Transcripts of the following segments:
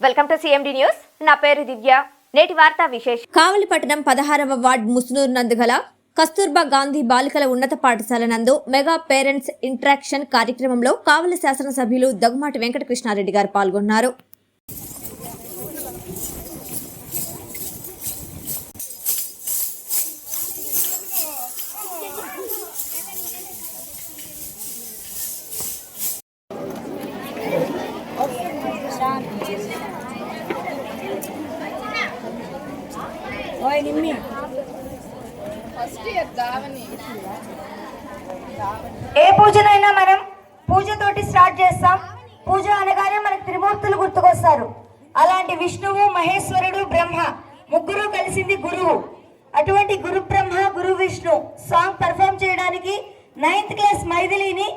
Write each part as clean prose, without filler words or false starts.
Welcome to CMD news. నా పేరు దివ్య. నేటి వార్తా విశేషం. కావలిపట్టణం 16వ వార్డ్ ముసునూరు నందు గల కస్తూర్బా గాంధీ బాలికల ఉన్నత పాఠశాల నందు మెగా పేరెంట్స్ ఇంటరాక్షన్ కార్యక్రమంలో కావలి శాసనసభ్యులు దగ్గుమాటి వెంకటకృష్ణారెడ్డి గారు పాల్గొన్నారు. ఏ పూజనైనా మనం పూజతోటి స్టార్ట్ చేస్తాం. పూజ అనగానే మనకు త్రిమూర్తులు గుర్తుకొస్తారు. అలాంటి విష్ణువు, మహేశ్వరుడు, బ్రహ్మ ముగ్గురు కలిసింది గురువు. అటువంటి గురు బ్రహ్మ గురు విష్ణు సాంగ్ పర్ఫామ్ చేయడానికి 9th క్లాస్ మైథిలిని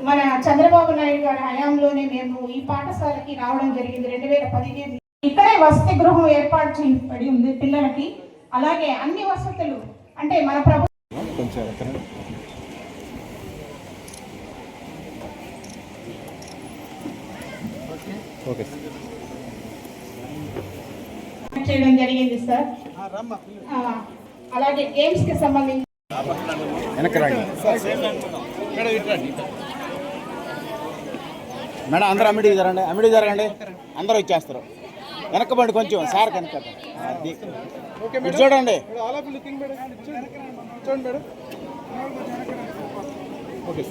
మన చంద్రబాబు నాయుడు గారి హయాంలోనే మేము ఈ పాఠశాలకి రావడం జరిగింది. 2015 ఇక్కడే వసతి గృహం ఏర్పాటు చేయబడి ఉంది పిల్లలకి. అలాగే అన్ని వసతులు అంటే మన ప్రభుత్వం చేయడం జరిగింది సార్. అలాగే గేమ్స్ కి సంబంధించి మేడం అందరూ అమిడి జరగండి అందరూ వచ్చేస్తారు. వెనకబండి కొంచెం సార్ కనుక చూడండి. Okay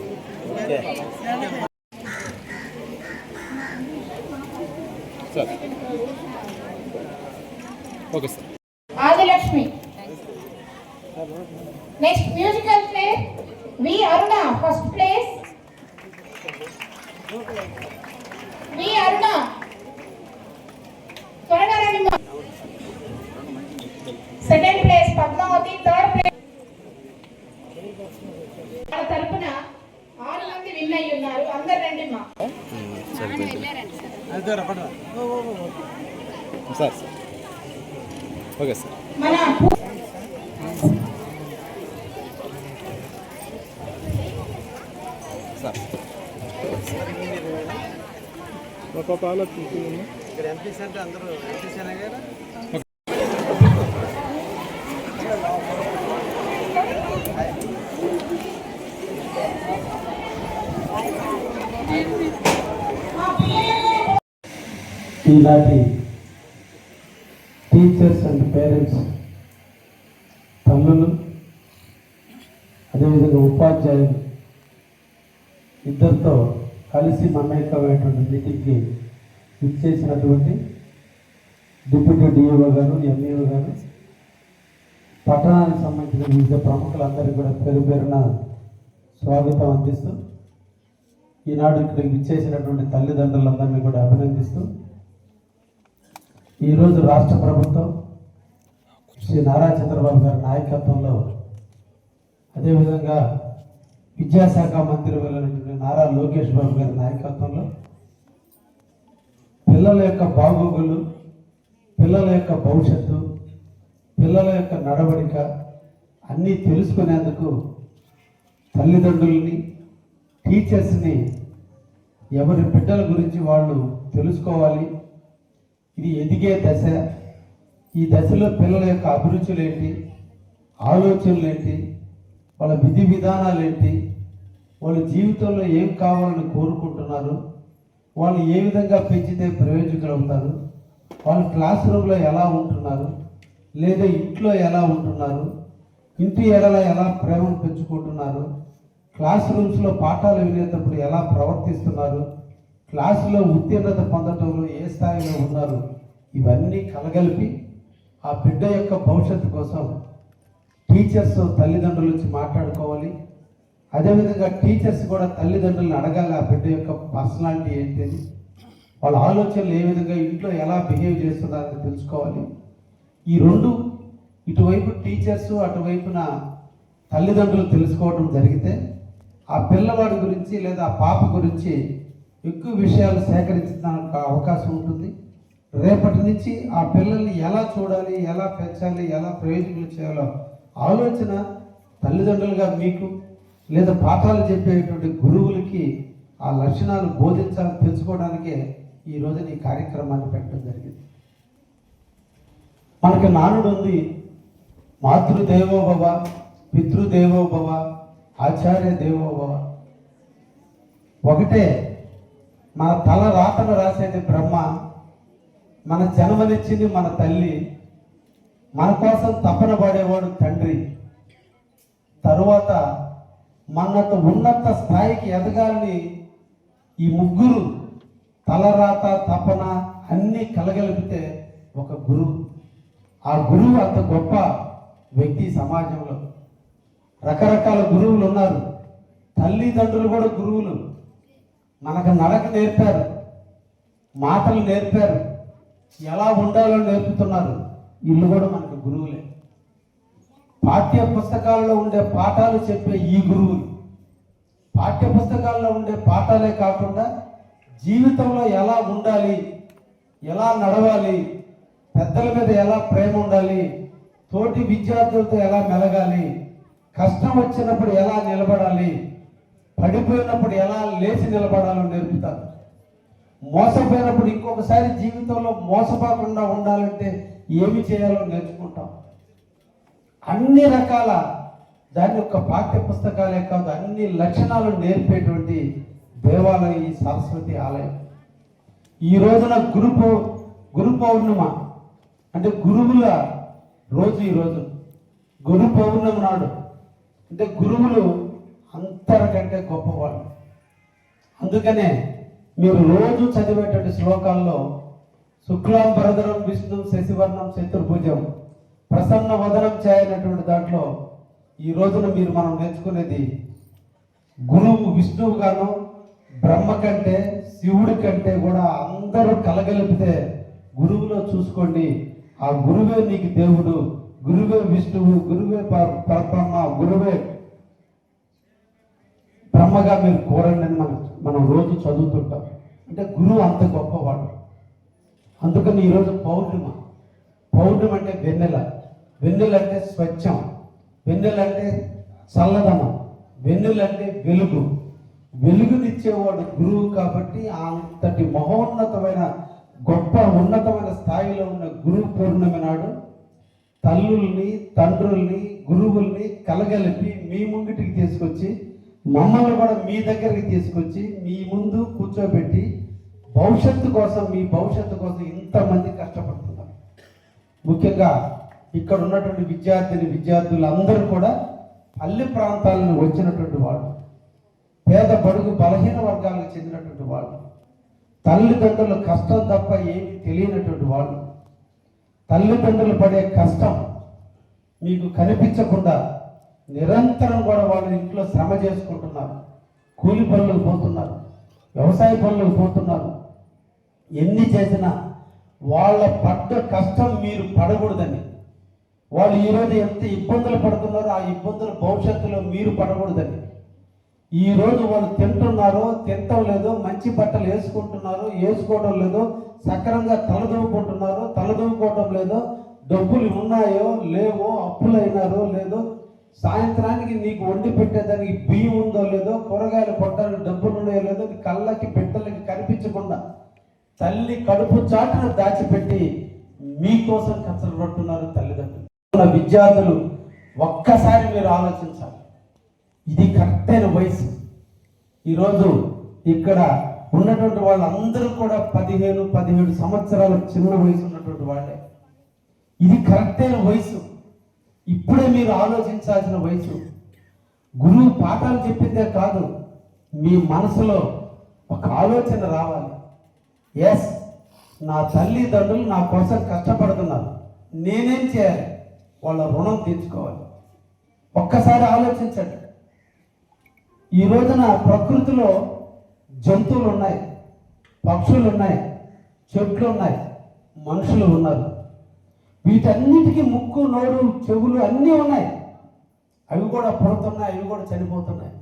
sir. Adilakshmi. Next musical play V Aruna first place. V Aruna త్వరగా రండి. Second place Padmavathi. Third place వాళ్ళ తరపున 6 మంది విన్ అయ్యి ఉన్నారు. అందరు రండి మా సార్. Okay sir. మన ఇక్కడ ఎంపీస్ అంటే అందరూ ఎంపీస్ అనే కదా. ఈనాటి టీచర్స్ అండ్ పేరెంట్స్ తల్లులు అదేవిధంగా ఉపాధ్యాయులు ఇద్దరితో కలిసి మమేకమైనటువంటి మీటింగ్కి ఇచ్చేసినటువంటి డిప్యూటీ డిఓ గారు, ఎంఈఓ గారు, పట్టణానికి సంబంధించిన వివిధ ప్రముఖులందరికీ కూడా పేరు పేరున స్వాగతం అందిస్తూ ఈనాడు ఇక్కడికి ఇచ్చేసినటువంటి తల్లిదండ్రులందరినీ కూడా అభినందిస్తూ ఈరోజు రాష్ట్ర ప్రభుత్వం శ్రీ నారా చంద్రబాబు గారి నాయకత్వంలో అదేవిధంగా విద్యాశాఖ మంత్రి వెళ్ళినటువంటి నారా లోకేష్ బాబు గారి నాయకత్వంలో పిల్లల యొక్క బాగోగులు, పిల్లల యొక్క భవిష్యత్తు, పిల్లల యొక్క నడవడిక అన్నీ తెలుసుకునేందుకు తల్లిదండ్రులని, టీచర్స్ని ఎవరి బిడ్డల గురించి వాళ్ళు తెలుసుకోవాలి. ఇది ఎదిగే దశ. ఈ దశలో పిల్లల యొక్క అభిరుచులు ఏంటి, ఆలోచనలు ఏంటి, వాళ్ళ విధి విధానాలు ఏంటి, వాళ్ళ జీవితంలో ఏం కావాలని కోరుకుంటున్నారు, వాళ్ళు ఏ విధంగా పెంచితే ప్రయోజకులు అవుతారు, వాళ్ళు క్లాస్ రూమ్లో ఎలా ఉంటున్నారు, లేదా ఇంట్లో ఎలా ఉంటున్నారు, ఇంటి ఎడల ఎలా ప్రేమను పెంచుకుంటున్నారు, క్లాస్ రూమ్స్లో పాఠాలు వినేటప్పుడు ఎలా ప్రవర్తిస్తున్నారు, క్లాసులో ఉత్తీర్ణత పొందటంలో ఏ స్థాయిలో ఉన్నారు, ఇవన్నీ కలగలిపి ఆ బిడ్డ యొక్క భవిష్యత్తు కోసం టీచర్స్ తల్లిదండ్రుల నుంచి మాట్లాడుకోవాలి. అదేవిధంగా టీచర్స్ కూడా తల్లిదండ్రులను అడగాలి ఆ బిడ్డ యొక్క పర్సనాలిటీ ఏంటిది, వాళ్ళ ఆలోచనలు ఏ విధంగా ఇంట్లో ఎలా బిహేవ్ చేస్తున్నారని తెలుసుకోవాలి. ఈ రెండు ఇటువైపు టీచర్స్ అటువైపున తల్లిదండ్రులు తెలుసుకోవడం జరిగితే ఆ పిల్లవాడి గురించి లేదా ఆ పాప గురించి ఎక్కువ విషయాలు సేకరించడానికి అవకాశం ఉంటుంది. రేపటి నుంచి ఆ పిల్లల్ని ఎలా చూడాలి, ఎలా పెంచాలి, ఎలా ప్రయోజకులు చేయాలో ఆలోచన తల్లిదండ్రులుగా మీకు లేదా పాఠాలు చెప్పేటువంటి గురువులకి ఆ లక్షణాలు బోధించాలని తెలుసుకోవడానికే ఈ రోజున ఈ కార్యక్రమాన్ని పెట్టడం జరిగింది. మనకి నానుడు ఉంది, మాతృదేవోభవ, పితృదేవోభవ, ఆచార్య దేవోభవ. ఒకటే, మన తల రాతను రాసేది బ్రహ్మ, మన జన్మనిచ్చింది మన తల్లి, మన కోసం తపన పడేవాడు తండ్రి. తరువాత మనతో ఉన్నత స్థాయికి ఎదగాలని ఈ ముగ్గురు తలరాత తపన అన్నీ కలగలిపితే ఒక గురువు. ఆ గురువు అంత గొప్ప వ్యక్తి. సమాజంలో రకరకాల గురువులు ఉన్నారు. తల్లిదండ్రులు కూడా గురువులు. మనకు నడక నేర్పారు, మాటలు నేర్పారు, ఎలా ఉండాలో నేర్పుతున్నారు. ఇల్లు కూడా మనకు గురువులే. పాఠ్య పుస్తకాల్లో ఉండే పాఠాలు చెప్పే ఈ గురువులు పాఠ్య పుస్తకాల్లో ఉండే పాఠాలే కాకుండా జీవితంలో ఎలా ఉండాలి, ఎలా నడవాలి, పెద్దల మీద ఎలా ప్రేమ ఉండాలి, తోటి విద్యార్థులతో ఎలా మెలగాలి, కష్టం వచ్చినప్పుడు ఎలా నిలబడాలి, పడిపోయినప్పుడు ఎలా లేచి నిలబడాలో నేర్పుతారు. మోసపోయినప్పుడు ఇంకొకసారి జీవితంలో మోసపోకుండా ఉండాలంటే ఏమి చేయాలో నేర్చుకుంటాం. అన్ని రకాల దాని యొక్క పాఠ్య పుస్తకాలే కాదు, అన్ని లక్షణాలు నేర్పేటువంటి దేవాలయం ఈ సరస్వతి ఆలయం. ఈ రోజున గురు పౌర్ణిమ అంటే గురువుల రోజు. ఈరోజు గురు పౌర్ణమి నాడు అంటే గురువులు అంతరికంటే గొప్పవాళ్ళు. అందుకనే మీరు రోజు చదివేటువంటి శ్లోకాల్లో శుక్లాం భరధరం విష్ణు శశివర్ణం చతుర్భుజం ప్రసన్న వదనం చేయనటువంటి దాంట్లో ఈ రోజున మనం నేర్చుకునేది గురువు విష్ణువు గాను బ్రహ్మ కంటే శివుడి కంటే కూడా అందరూ కలగలిపితే గురువులో చూసుకోండి. ఆ గురువే నీకు దేవుడు, గురువే విష్ణువు, గురువే పరబ్రహ్మ, గురువే బ్రహ్మగా మీరు కోరండి అని మనం రోజు చదువుతుంటాం. అంటే గురువు అంత గొప్పవాడు. అందుకని ఈరోజు పౌర్ణిమ. పౌర్ణిమ అంటే వెన్నెల. వెన్నెల అంటే స్వచ్ఛం, వెన్నెల అంటే చల్లదనం, వెన్నెల అంటే వెలుగు. వెలుగునిచ్చేవాడు గురువు. కాబట్టి అంతటి మహోన్నతమైన గొప్ప ఉన్నతమైన స్థాయిలో ఉన్న గురువు పౌర్ణమి నాడు తల్లుల్ని, తండ్రుల్ని, గురువుల్ని కలగలిపి మీ ముంగిటికి తీసుకొచ్చి, మమ్మల్ని కూడా మీ దగ్గరికి తీసుకొచ్చి మీ ముందు కూర్చోబెట్టి భవిష్యత్తు కోసం, మీ భవిష్యత్తు కోసం ఇంతమంది కష్టపడుతున్నారు. ముఖ్యంగా ఇక్కడ ఉన్నటువంటి విద్యార్థులు అందరూ కూడా పల్లె ప్రాంతాలను వచ్చినటువంటి వాళ్ళు, పేద బడుగు బలహీన వర్గాలకు చెందినటువంటి వాళ్ళు, తల్లిదండ్రుల కష్టం తప్ప ఏమీ తెలియనటువంటి వాళ్ళు. తల్లిదండ్రులు పడే కష్టం మీకు కనిపించకుండా నిరంతరం కూడా వాళ్ళు ఇంట్లో శ్రమ చేసుకుంటున్నారు. కూలి పనులకు పోతున్నారు, వ్యవసాయ పనులకు పోతున్నారు. ఎన్ని చేసినా వాళ్ళ పడ్డ కష్టం మీరు పడకూడదని, వాళ్ళు ఈరోజు ఎంత ఇబ్బందులు పడుతున్నారో ఆ ఇబ్బందులు భవిష్యత్తులో మీరు పడకూడదని, ఈరోజు వాళ్ళు తింటున్నారో తింటం లేదో, మంచి బట్టలు వేసుకోవడం లేదో, సక్రమంగా తలదూవుకోవటం లేదో, డబ్బులు ఉన్నాయో లేవో, అప్పులు అయినారో లేదో, సాయంత్రానికి నీకు వండి పెట్టేదానికి బియ్యం ఉందో లేదో, కూరగాయలు కొట్టడానికి డబ్బులు ఉన్నాయో లేదో, కళ్ళకి బిడ్డలకి కనిపించకుండా తల్లి కడుపు చాటును దాచిపెట్టి మీకోసం కష్టలు పడుతున్నారు తల్లిదండ్రులు. విద్యార్థులు ఒక్కసారి మీరు ఆలోచించాలి. ఇది కరెక్ట్ అయిన వయసు. ఈరోజు ఇక్కడ ఉన్నటువంటి వాళ్ళందరూ కూడా 15-17 సంవత్సరాల చిన్న వయసు ఉన్నటువంటి వాళ్ళే. ఇది కరెక్ట్ అయిన వయసు. ఇప్పుడే మీరు ఆలోచించాల్సిన వయసు. గురువు పాఠాలు చెప్పిందే కాదు, మీ మనసులో ఒక ఆలోచన రావాలి. ఎస్, నా తల్లిదండ్రులు నా కోసం కష్టపడుతున్నారు, నేనేం చేయాలి? వాళ్ళ రుణం తీర్చుకోవాలి. ఒక్కసారి ఆలోచించండి. ఈ రోజున ప్రకృతిలో జంతువులు ఉన్నాయి, పక్షులు ఉన్నాయి, చెట్లు ఉన్నాయి, మనుషులు ఉన్నారు. వీటన్నిటికీ ముక్కు, నోరు, చెవులు అన్నీ ఉన్నాయి. అవి కూడా పుడుతున్నాయి, అవి కూడా చనిపోతున్నాయి.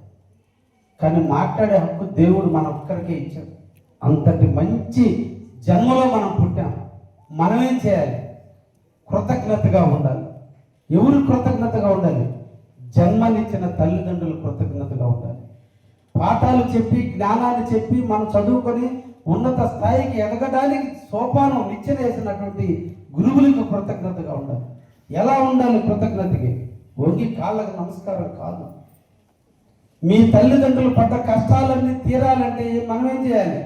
కానీ మాట్లాడే హక్కు దేవుడు మన ఒక్కరికే ఇచ్చాడు. అంతటి మంచి జన్మలో మనం పుట్టాం. మనమేం చేయాలి? కృతజ్ఞతగా ఉండాలి. ఎవరు కృతజ్ఞతగా ఉండాలి? జన్మనిచ్చిన తల్లిదండ్రులు కృతజ్ఞతగా ఉండాలి. పాఠాలు చెప్పి జ్ఞానాన్ని చెప్పి మనం చదువుకొని ఉన్నత స్థాయికి ఎదగడానికి సోపానం నిచ్చెన వేసినటువంటి గురువులకు కృతజ్ఞతగా ఉండాలి. ఎలా ఉండాలి కృతజ్ఞతకి? వంగి కాళ్ళకు నమస్కారం కాదు. మీ తల్లిదండ్రులు పడ్డ కష్టాలన్నీ తీరాలంటే మనం ఏం చేయాలి?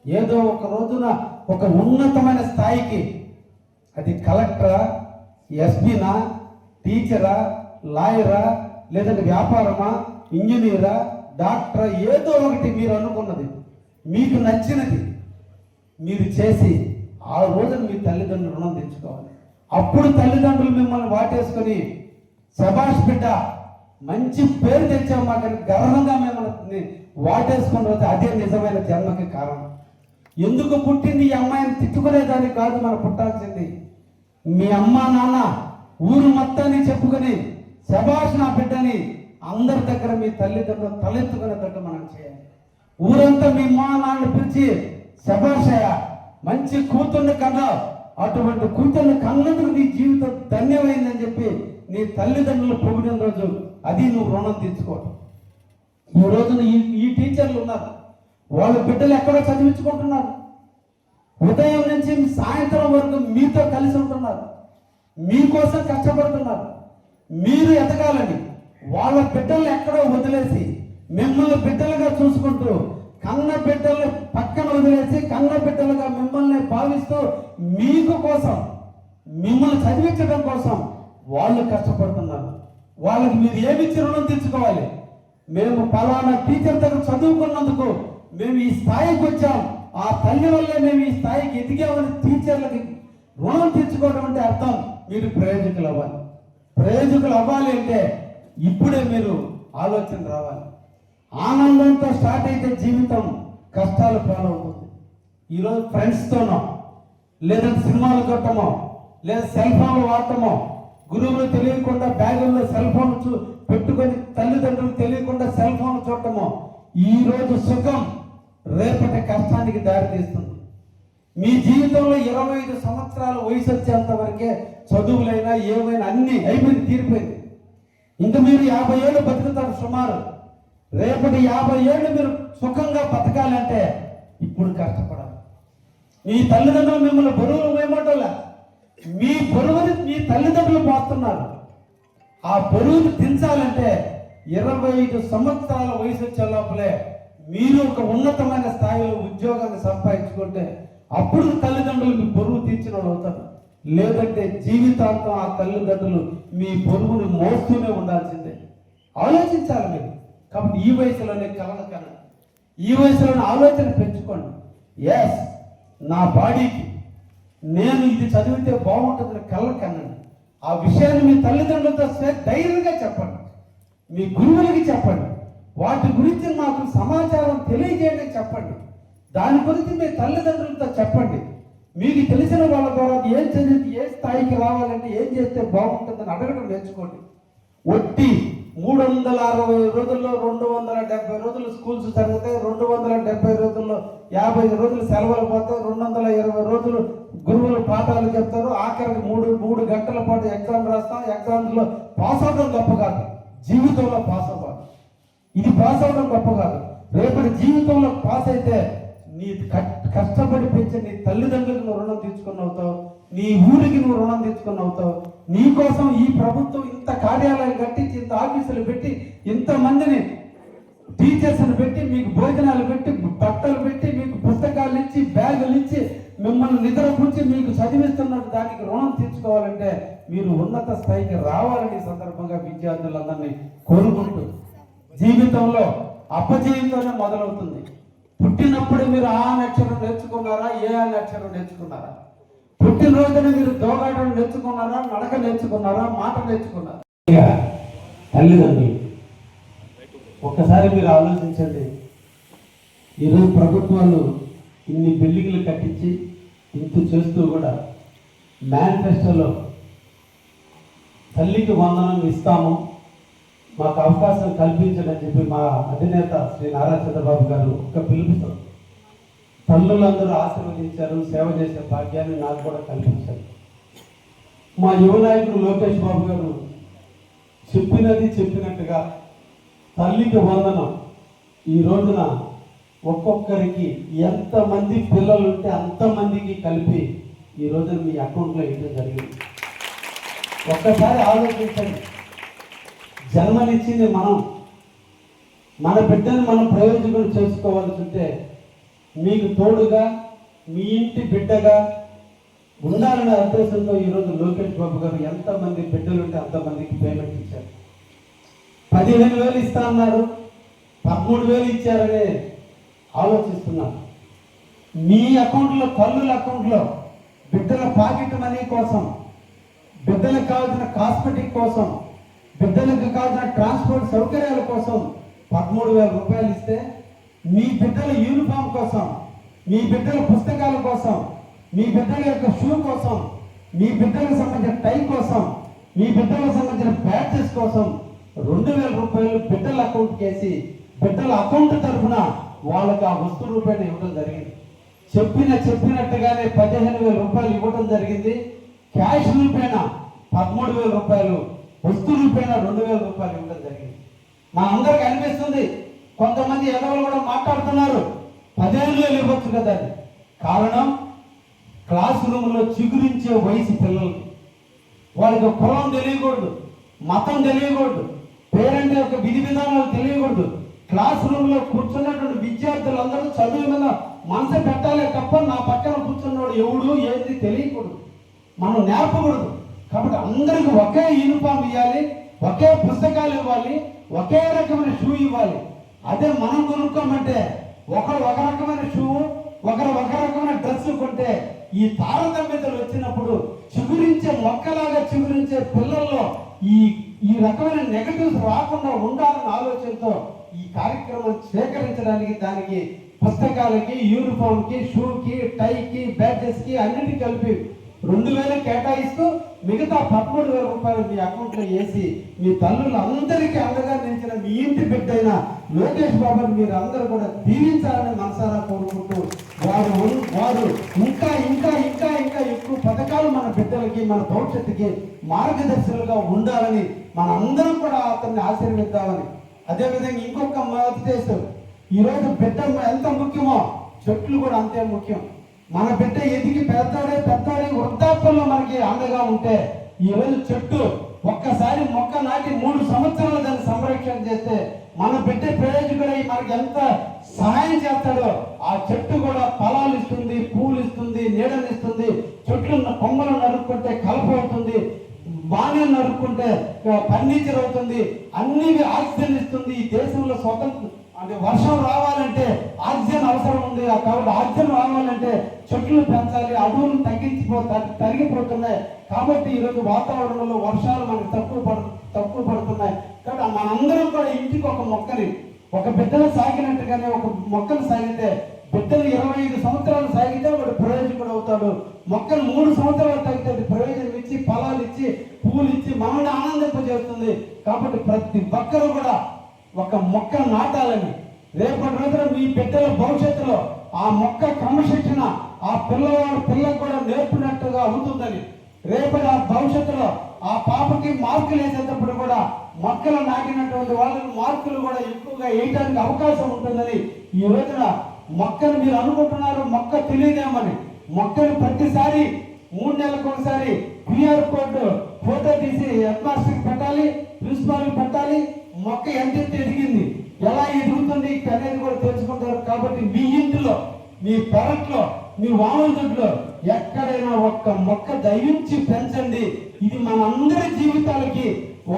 ఏదో ఒక రోజున ఒక ఉన్నతమైన స్థాయికి, అది కలెక్టరా, ఎస్పీనా, టీచరా, లాయరా, లేదంటే వ్యాపారమా, ఇంజనీరా, డాక్టరా, ఏదో ఒకటి మీరు అనుకున్నది మీకు నచ్చినది మీరు చేసి ఆ రోజున మీ తల్లిదండ్రులు రుణం తెచ్చుకోవాలి. అప్పుడు తల్లిదండ్రులు మిమ్మల్ని వాటేసుకొని శభాష్ బిడ్డ మంచి పేరు తెచ్చావు మాకని గర్వంగా మిమ్మల్ని వాటేసుకున్న రోజు అదే నిజమైన జన్మకి కారణం. ఎందుకు పుట్టింది ఈ అమ్మాయిని తిట్టుకునేదానికి కాదు మనం పుట్టాల్సింది. మీ అమ్మ నాన్న ఊరు మొత్తాన్ని చెప్పుకొని శభాష్ నా బిడ్డని అందరి దగ్గర మీ తల్లిదండ్రులు తలెత్తుకునేటట్టు మనం చేయాలి. ఊరంతా మీ అమ్మ నాన్న పిలిచి శభాషయ్య మంచి కూతుర్ని కన్నా, అటువంటి కూతుర్ని కన్నందుకు నీ జీవితం ధన్యమైందని చెప్పి నీ తల్లిదండ్రులు పొగిడిన రోజు అది నువ్వు రుణం తీర్చుకోవటం. ఈ రోజున ఈ టీచర్లు ఉన్నారు, వాళ్ళ బిడ్డలు ఎక్కడో చదివించుకుంటున్నారు. ఉదయం నుంచి సాయంత్రం వరకు మీతో కలిసి ఉంటున్నారు, మీకోసం కష్టపడుతున్నారు. మీరు ఎదగాలని వాళ్ళ బిడ్డలు ఎక్కడో వదిలేసి మిమ్మల్ని బిడ్డలుగా చూసుకుంటూ, కన్న బిడ్డలు పక్కన వదిలేసి కన్న బిడ్డలుగా మిమ్మల్ని భావిస్తూ మీకు కోసం మిమ్మల్ని చదివించడం కోసం వాళ్ళు కష్టపడుతున్నారు. వాళ్ళకి మీరు ఏమిచ్చి రుణం తీర్చుకోవాలి? మేము పలానా టీచర్ దగ్గర చదువుకున్నందుకు మేము ఈ స్థాయికి వచ్చాం, ఆ తల్లి వల్లే మేము ఈ స్థాయికి ఎదిగామని టీచర్లకి రుణం తీర్చుకోవడం అంటే అర్థం మీరు ప్రయోజకులు అవ్వాలి. ప్రయోజకులు అవ్వాలి అంటే ఇప్పుడే మీరు ఆలోచన రావాలి. ఆనందంతో స్టార్ట్ అయితే జీవితం కష్టాలు పాలవుతుంది. ఈరోజు ఫ్రెండ్స్తోనో లేదంటే సినిమాలు చూడటమో లేదా సెల్ ఫోన్లు వాడటమో, గురువులు తెలియకుండా బ్యాగుల్లో సెల్ ఫోన్ పెట్టుకొని తల్లిదండ్రులు తెలియకుండా సెల్ ఫోన్ చూడటమో ఈ రోజు సుఖం రేపటి కష్టానికి దారితీస్తుంది. మీ జీవితంలో 25 సంవత్సరాల వయసు వచ్చేంత వరకే చదువులైనా ఏమైనా అన్ని అయిపోయింది, తీరిపోయింది. ఇంకా మీరు 50 ఏళ్ళు బతుకుతారు సుమారు. రేపటి 50 ఏళ్ళు మీరు సుఖంగా బతకాలంటే ఇప్పుడు కష్టపడాలి. మీ తల్లిదండ్రులు మిమ్మల్ని బరువులు వేయమంటోలే, మీ బరువుని మీ తల్లిదండ్రులు పోస్తున్నారు. ఆ బరువుని దించాలంటే 25 సంవత్సరాల వయసు వచ్చే లోపలే మీరు ఒక ఉన్నతమైన స్థాయిలో ఉద్యోగాన్ని సంపాదించుకుంటే అప్పుడు తల్లిదండ్రులు మీ బరువు తీర్చిన వాళ్ళు అవుతారు. లేదంటే జీవితాంతం ఆ తల్లిదండ్రులు మీ బరువుని మోస్తూనే ఉండాల్సిందే. ఆలోచించాలి మీరు. కాబట్టి ఈ వయసులోనే కలలు కనండి, ఈ వయసులోనే ఆలోచన పెంచుకోండి. ఎస్, నా బాడీకి నేను ఇది చదివితే బాగుంటుందని కలలు కనండి. ఆ విషయాన్ని మీ తల్లిదండ్రులతో ధైర్యంగా చెప్పండి, మీ గురువులకి చెప్పండి, వాటి గురించి మాకు సమాచారం తెలియజేయండి చెప్పండి. దాని గురించి మీ తల్లిదండ్రులతో చెప్పండి. మీకు తెలిసిన వాళ్ళ ద్వారా ఏం చదివి ఏ స్థాయికి రావాలంటే ఏం చేస్తే బాగుంటుందని అడగడం నేర్చుకోండి. ఒట్టి 360 రోజుల్లో 270 రోజులు స్కూల్స్ జరుగుతాయి, 270 రోజుల్లో 50 రోజులు సెలవులు పోతాయి, 220 రోజులు గురువులు పాఠాలు చెప్తారు. ఆఖరికి 3 గంటల పాటు ఎగ్జామ్ రాస్తాం. ఎగ్జామ్స్లో పాస్ అవడం గొప్ప కాదు, జీవితంలో పాస్ అవ్వాలి. ఇది పాస్ అవడం గొప్ప కాదు, రేపటి జీవితంలో పాస్ అయితే నీ కష్టపడి పెంచి నీ తల్లిదండ్రులకు నువ్వు రుణం తీసుకుని అవుతావు, నీ ఊరికి నువ్వు రుణం తీసుకుని అవుతావు. నీ కోసం ఈ ప్రభుత్వం ఇంత కార్యాలయం కట్టించి, ఇంత ఆఫీసులు పెట్టి, ఇంతమందిని టీచర్స్ని పెట్టి, మీకు భోజనాలు పెట్టి, బట్టలు పెట్టి, మీకు పుస్తకాలు ఇచ్చి, బ్యాగులు ఇచ్చి, మిమ్మల్ని నిద్రపుచ్చి మీకు చదివిస్తున్నట్టు దానికి రుణం తీర్చుకోవాలంటే మీరు ఉన్నత స్థాయికి రావాలని ఈ సందర్భంగా విద్యార్థులందరినీ కోరుకుంటూ, జీవితంలో అపజయంతోనే మొదలవుతుంది. పుట్టినప్పుడు మీరు ఆ అక్షరం నేర్చుకున్నారా, ఏ అనే అక్షరం నేర్చుకున్నారా? పుట్టినరోజున మీరు దోగాటం నేర్చుకున్నారా, నడక నేర్చుకున్నారా, మాట నేర్చుకున్నారా? తల్లిదండ్రులు ఒక్కసారి మీరు ఆలోచించండి. ఈరోజు ప్రభుత్వాలు ఇన్ని బిల్డింగ్లు కట్టించి ఇంత చేస్తూ కూడా మేనిఫెస్టోలో తల్లికి వందనం ఇస్తాము, మాకు అవకాశం కల్పించడని చెప్పి మా అధినేత శ్రీ నారా చంద్రబాబు గారు ఒక పిలుపుతో తల్లులందరూ ఆశీర్వదించారు, సేవ చేసే భాగ్యాన్ని నాకు కూడా కల్పించారు. మా యువ నాయకుడు లోకేష్ బాబు గారు చెప్పినది చెప్పినట్టుగా తల్లికి వందనం. ఈ రోజున ఒక్కొక్కరికి ఎంతమంది పిల్లలు ఉంటే అంతమందికి కలిపి ఈ రోజున మీ అకౌంట్లో వేయడం జరిగింది. ఒక్కసారి ఆలోచించండి, జన్మనిచ్చింది మనం, మన బిడ్డను మనం ప్రయోజనం చేసుకోవాల్సి ఉంటే మీకు తోడుగా మీ ఇంటి బిడ్డగా ఉండాలనే ఉద్దేశంతో ఈరోజు లోకేష్ బాబు గారు ఎంతమంది బిడ్డలు ఉంటే అంతమందికి పేమెంట్ ఇచ్చారు. 15,000 ఇస్తా అన్నారు, 13,000 ఇచ్చారనే ఆలోచిస్తున్నారు. మీ అకౌంట్లో, తల్లుల అకౌంట్లో బిడ్డల పాకెట్ మనీ కోసం, బిడ్డలకు కావాల్సిన కాస్మెటిక్ కోసం, బిడ్డలకు కావాల్సిన ట్రాన్స్పోర్ట్ సౌకర్యాల కోసం 13,000 రూపాయలు ఇస్తే, మీ బిడ్డల యూనిఫామ్ కోసం, మీ బిడ్డల పుస్తకాల కోసం, మీ బిడ్డల యొక్క షూ కోసం, మీ బిడ్డలకు సంబంధించిన టై కోసం, మీ బిడ్డలకు సంబంధించిన బ్యాచెస్ కోసం 2,000 రూపాయలు బిడ్డల అకౌంట్కి వేసి బిడ్డల అకౌంట్ తరఫున వాళ్ళకి ఆ వస్తు రూపాయలు ఇవ్వడం జరిగింది. చెప్పినట్టుగానే 15,000 రూపాయలు ఇవ్వడం జరిగింది. క్యాష్ రూపాయన 13,000 రూపాయలు, వస్తు రూపాయన 2,000 రూపాయలు ఇవ్వడం జరిగింది. మా అందరికి అనిపిస్తుంది, కొంతమంది ఎదవలు కూడా మాట్లాడుతున్నారు 15,000 ఇవ్వచ్చు కదా అని. కారణం, క్లాస్ రూమ్లో చిగురించే వయసు పిల్లలకి, వాళ్ళకి కులం తెలియకూడదు, మతం తెలియకూడదు, పేరెంట్ యొక్క విధి విధానాలు తెలియకూడదు. క్లాస్ రూమ్లో కూర్చున్నటువంటి విద్యార్థులందరూ చదువు మీద మనసు పెట్టాలే తప్ప నా పక్కన కూర్చున్నాడు ఎవడు ఏంటి తెలియకూడదు, మనం నేర్పకూడదు. కాబట్టి అందరికి ఒకే యూనిఫామ్ ఇవ్వాలి, ఒకే పుస్తకాలు ఇవ్వాలి, ఒకే రకమైన షూ ఇవ్వాలి. అదే మనం కొనుక్కోమంటే ఒకరు ఒక రకమైన షూ, ఒకరు ఒక రకమైన డ్రెస్ కొంటే ఈ తారతమ్యతలు వచ్చినప్పుడు చిగురించే మొక్కలాగా చిగురించే పిల్లల్లో ఈ రకమైన నెగటివ్స్ రాకుండా ఉండాలన్న ఆలోచనతో ఈ కార్యక్రమం సేకరించడానికి, దానికి పుస్తకాలకి, యూనిఫామ్కి, షూకి, టైకి, బ్యాచెస్కి అన్నిటికీ కలిపి 2,000 కేటాయిస్తూ మిగతా 13,000 రూపాయలు మీ అకౌంట్లో వేసి మీ తల్లులందరికీ అండగా నిలిచిన మీ ఇంటి బిడ్డైన లోకేష్ బాబుని మీరు అందరూ కూడా దీవించాలని మనసారా కోరుకుంటూ, వారు ఇంకా ఇంకా ఇంకా ఇంకా ఎక్కువ పథకాలు మన బిడ్డలకి, మన భవిష్యత్తుకి మార్గదర్శకులుగా ఉండాలని మన అందరం కూడా అతన్ని ఆశీర్వదిద్దామని. అదేవిధంగా ఇంకొక ఉద్దేశం, ఈరోజు బిడ్డ ఎంత ముఖ్యమో చెట్లు కూడా అంతే ముఖ్యం. మన బిడ్డ ఎదిగి పెద్దాడే వృద్ధాప్యంలో మనకి అండగా ఉంటే, ఈరోజు చెట్టు ఒక్కసారి మొక్క నాటి 3 సంవత్సరాలు దాన్ని సంరక్షణ చేస్తే మన బిడ్డ ప్రయోజకుడై మనకి ఎంత సహాయం చేస్తాడో, ఆ చెట్టు కూడా ఫలాలు ఇస్తుంది, పూలు ఇస్తుంది, నీడనిస్తుంది. చెట్లు కొమ్మలు నరుక్కుంటే కలప అవుతుంది, బాణ్యం నరుక్కుంటే ఫర్నిచర్ అవుతుంది, అన్ని ఆక్సిజన్ ఇస్తుంది. ఈ దేశంలో స్వతంత్రం అంటే వర్షం రావాలంటే ఆక్సిజన్ అవసరం ఉంది. కాబట్టి ఆక్సిజన్ రావాలంటే చెట్లు పెంచాలి, అడవులు తరిగిపోతున్నాయి. కాబట్టి ఈరోజు వాతావరణంలో వర్షాలు మనకు తక్కువ పడుతున్నాయి. కాబట్టి మనందరం కూడా ఇంటికి ఒక మొక్కని, ఒక బిడ్డను సాగినట్టుగానే ఒక మొక్కను సాగితే, బిడ్డలు 25 సంవత్సరాలు సాగితే వాడు ప్రయోజకుడు అవుతాడు. మొక్కను 3 సంవత్సరాలు తాగితే ప్రయోజనం ఇచ్చి, ఫలాలు ఇచ్చి, పువ్వులు ఇచ్చి మనల్ని ఆనందింపజేస్తుంది. కాబట్టి ప్రతి ఒక్కరూ కూడా ఒక మొక్క నాటాలని, రేపటి రోజున మీ బిడ్డల భవిష్యత్తులో ఆ మొక్క క్రమశిక్షణ ఆ పిల్లకు కూడా నేర్పినట్టుగా అవుతుందని, రేపటి ఆ భవిష్యత్తులో ఆ పాపకి మార్కులు వేసేటప్పుడు కూడా మొక్కలు నాటినటువంటి వాళ్ళకి మార్కులు కూడా ఎక్కువగా వేయడానికి అవకాశం ఉంటుందని, ఈ రోజున మొక్కను మీరు అనుకుంటున్నారు మొక్క తెలియదేమని, మొక్కను ప్రతిసారి 3 నెలలకు ఒకసారి QR కోడ్ ఫోటో తీసి హెడ్ మాస్టర్కి పెట్టాలి, ప్రిన్సిపాల్కి పెట్టాలి. మొక్క ఎంత ఎదిగింది, ఎలా ఎదుగుతుంది అనేది కూడా తెలుసుకుంటారు. కాబట్టి మీ ఇంటిలో, మీ పెరట్లో, మీ వామల దొడ్లో ఎక్కడైనా ఒక్క మొక్క దయించి పెంచండి. ఇది మనందరి జీవితాలకి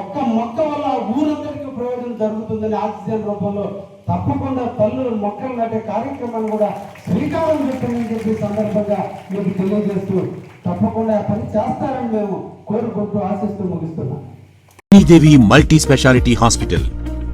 ఒక్క మొక్క వల్ల ఊరందరికీ ప్రయోజనం జరుగుతుందని ఆక్సిజన్ రూపంలో తప్పకుండా తల్లులు మొక్కలు నాటే కార్యక్రమాన్ని కూడా శ్రీకారం చుట్టమని చెప్పి సందర్భంగా మీకు తెలియజేస్తూ, తప్పకుండా ఆ పని చేస్తారని మేము కోరుకుంటూ ఆశిస్తూ ముగిస్తున్నాం. Sridevi multi speciality hospital,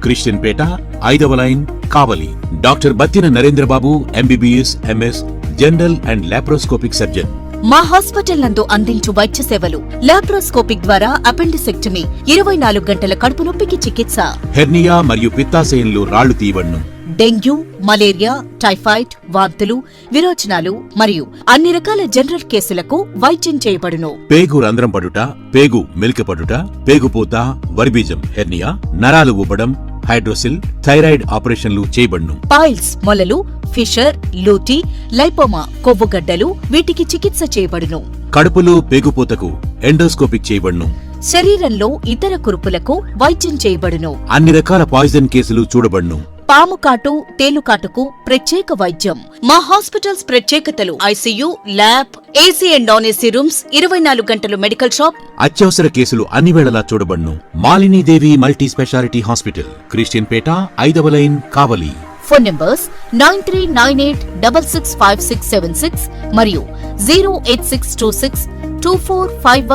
Christian Peta, 5వ line, Kavali. Doctor Battina Narendrababu, MBBS, MS, general and laparoscopic surgeon. మా హాస్పిటల్ నందు అందించు వైద్య సేవలు: లాప్రోస్కోపిక్ ద్వారా అపెండిసెక్టమీ, 24 గంటల కడుపు నొప్పికి చికిత్స, హెర్నియా మరియు పిత్తాశయంలో రాళ్లు తీయబడును, డెంగ్యూ, మలేరియా, టైఫాయిడ్, వాంతులు, విరోచనాలు మరియు అన్ని రకాల జనరల్ కేసులకు వైద్యం చేయబడును. పేగు రంధ్రం పడుట, పేగు మెలికపడుట, పేగుపూత, వర్బీజం, హెర్నియా, నరాలు ఊపడం, హైడ్రోసిల్, థైరాయిడ్ ఆపరేషన్లు చేయబడును. పైల్స్, మొలలు, ఫిషర్, లూటీ, లైపోమా, కొవ్వుగడ్డలు వీటికి చికిత్స చేయబడును. కడుపులో పేగుపూతకు ఎండోస్కోపిక్ చేయబడును. శరీరంలో ఇతర కురుపులకు వైద్యం చేయబడును. అన్ని రకాల పాయిజన్ కేసులు చూడబడును. పాము కాటు, తేలుకాటుకు ప్రత్యేక వైద్యం. మా హాస్పిటల్స్ ప్రత్యేకతలు: ICU, lab, AC and non AC rooms, 24 గంటలు మెడికల్ షాప్. అత్యవసర కేసులు అన్ని వేళలా చూడబడును. Malinidevi multi speciality hospital, Christian Peta, 5వ లైన్, కావలి. ఫోన్ నంబర్స్ 9398665676 మరియు 086262451.